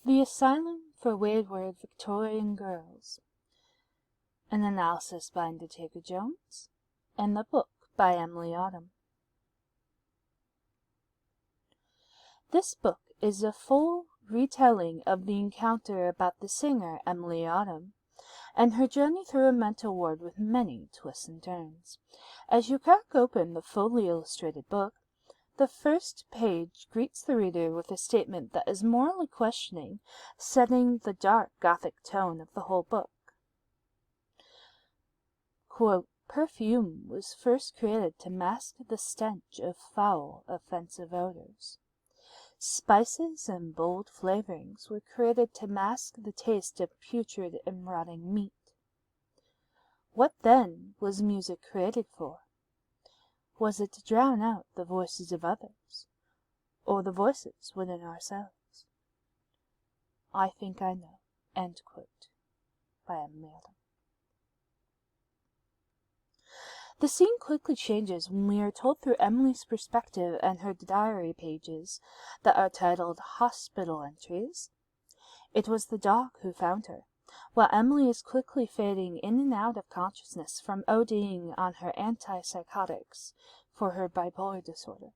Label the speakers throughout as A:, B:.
A: The Asylum for Wayward Victorian Girls, an analysis by Undertaker Jones, and the book by Emily Autumn. This book is a full retelling of the encounter about the singer Emily Autumn, and her journey through a mental ward with many twists and turns. As you crack open the fully illustrated book, the first page greets the reader with a statement that is morally questioning, setting the dark Gothic tone of the whole book. Quote, "Perfume was first created to mask the stench of foul, offensive odors. Spices and bold flavorings were created to mask the taste of putrid and rotting meat. What then was music created for? Was it to drown out the voices of others, or the voices within ourselves? I think I know." End quote. By Emily Autumn. The scene quickly changes when we are told through Emily's perspective and her diary pages that are titled Hospital Entries. It was the dog who found her, while Emily is quickly fading in and out of consciousness from ODing on her antipsychotics for her bipolar disorder.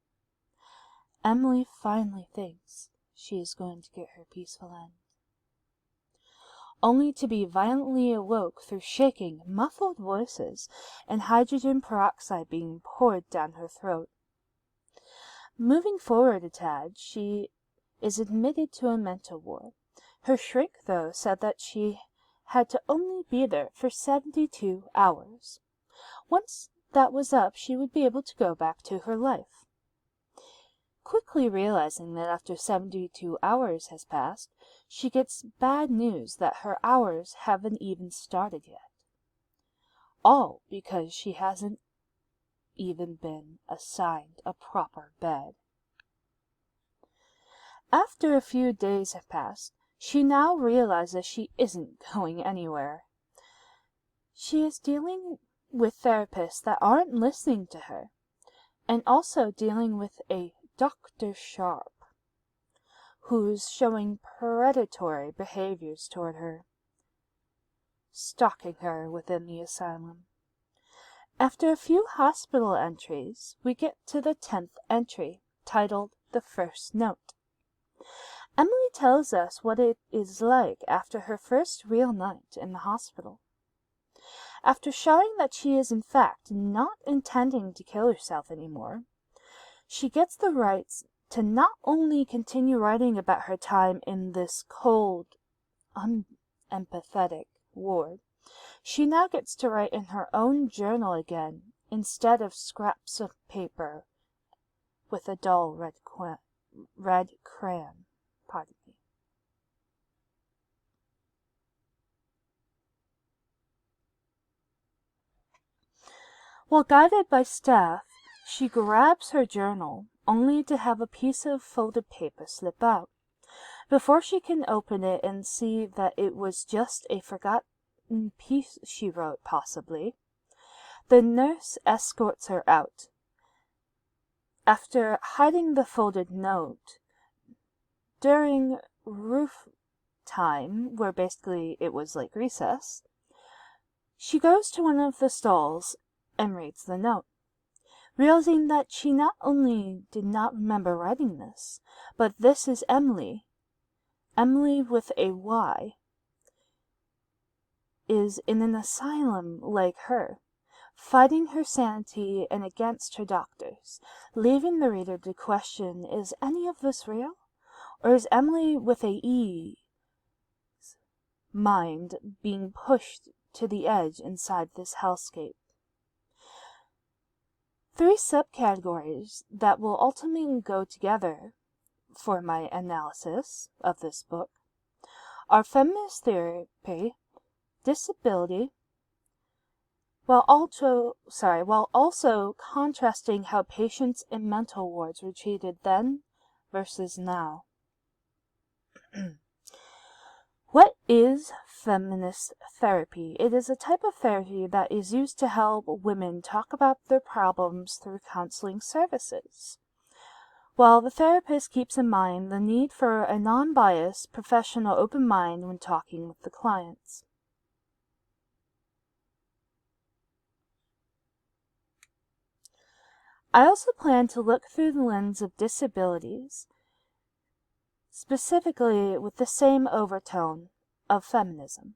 A: Emily finally thinks she is going to get her peaceful end, only to be violently awoke through shaking, muffled voices and hydrogen peroxide being poured down her throat. Moving forward a tad, she is admitted to a mental ward. Her shrink, though, said that she had to only be there for 72 hours. Once that was up, she would be able to go back to her life. Quickly realizing that after 72 hours has passed, she gets bad news that her hours haven't even started yet. All because she hasn't even been assigned a proper bed. After a few days have passed, she now realizes she isn't going anywhere. She is dealing with therapists that aren't listening to her, and also dealing with a Dr. Sharp, who's showing predatory behaviors toward her, stalking her within the asylum. After a few hospital entries, we get to the 10th entry, titled The First Note. Emily tells us what it is like after her first real night in the hospital. After showing that she is in fact not intending to kill herself anymore, she gets the rights to not only continue writing about her time in this cold, unempathetic ward, she now gets to write in her own journal again instead of scraps of paper with a dull red crayon. Pardon me. While guided by staff, she grabs her journal, only to have a piece of folded paper slip out. Before she can open it and see that it was just a forgotten piece she wrote, possibly, the nurse escorts her out. After hiding the folded note during roof time, where basically it was like recess, she goes to one of the stalls and reads the note, realizing that she not only did not remember writing this, but this is Emily with a Y, is in an asylum like her, fighting her sanity and against her doctors, leaving the reader to question, is any of this real? Or is Emily with a E's mind being pushed to the edge inside this hellscape? 3 subcategories that will ultimately go together for my analysis of this book are feminist therapy, disability, while also contrasting how patients in mental wards were treated then versus now. What is feminist therapy? It is a type of therapy that is used to help women talk about their problems through counseling services. while the therapist keeps in mind the need for a non-biased, professional open mind when talking with the clients. I also plan to look through the lens of disabilities, specifically with the same overtone of feminism.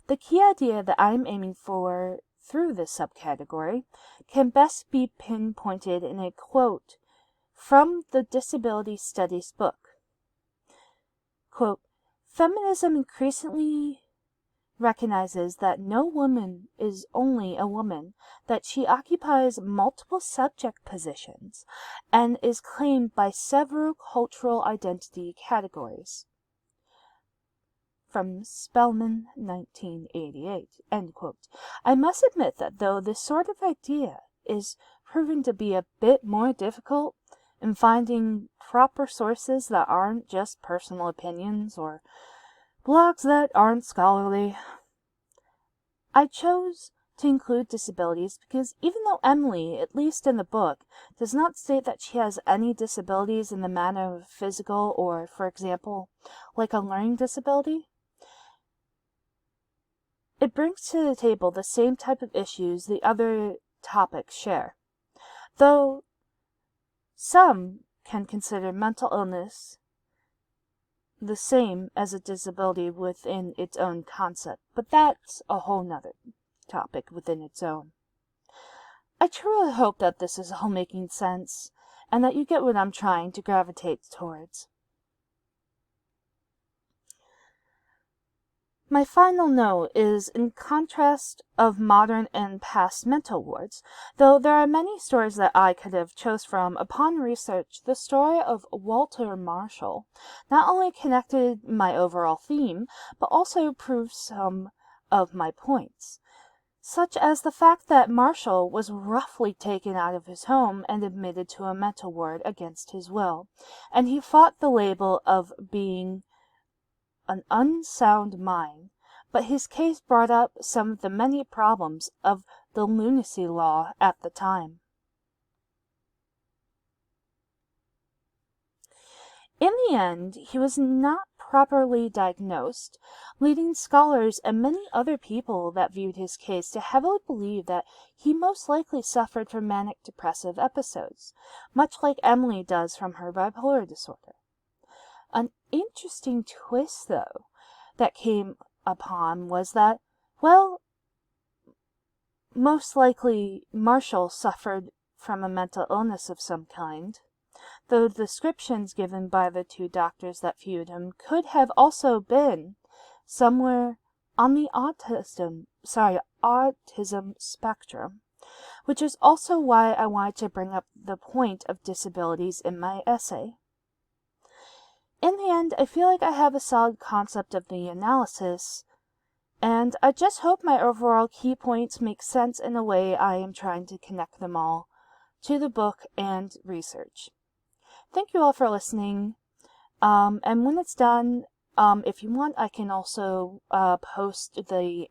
A: The key idea that I'm aiming for through this subcategory can best be pinpointed in a quote from the Disability Studies book. Quote, "Feminism increasingly recognizes that no woman is only a woman, that she occupies multiple subject positions and is claimed by several cultural identity categories." From Spellman, 1988, end quote. I must admit that though this sort of idea is proven to be a bit more difficult in finding proper sources that aren't just personal opinions or blogs that aren't scholarly, I chose to include disabilities because even though Emily, at least in the book, does not state that she has any disabilities in the manner of physical or, for example, like a learning disability, it brings to the table the same type of issues the other topics share, though some can consider mental illness the same as a disability within its own concept, but that's a whole nother topic within its own. I truly hope that this is all making sense, and that you get what I'm trying to gravitate towards. My final note is in contrast of modern and past mental wards. Though there are many stories that I could have chose from, upon research, the story of Walter Marshall not only connected my overall theme, but also proved some of my points, such as the fact that Marshall was roughly taken out of his home and admitted to a mental ward against his will, and he fought the label of being an unsound mind, but his case brought up some of the many problems of the lunacy law at the time. In the end, he was not properly diagnosed, leading scholars and many other people that viewed his case to heavily believe that he most likely suffered from manic depressive episodes, much like Emily does from her bipolar disorder. An interesting twist, though, that came upon was that, well, most likely Marshall suffered from a mental illness of some kind, though the descriptions given by the two doctors that viewed him could have also been somewhere on the autism spectrum, which is also why I wanted to bring up the point of disabilities in my essay. In the end, I feel like I have a solid concept of the analysis, and I just hope my overall key points make sense in a way I am trying to connect them all to the book and research. Thank you all for listening, and when it's done, if you want, I can also post the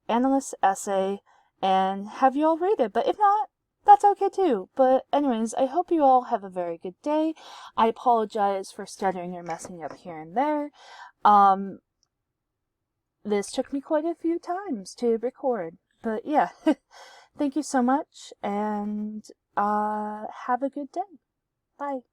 A: analyst essay and have you all read it, but if not, that's okay too. But anyways, I hope you all have a very good day. I apologize for stuttering or messing up here and there. This took me quite a few times to record, but yeah. Thank you so much, and have a good day. Bye.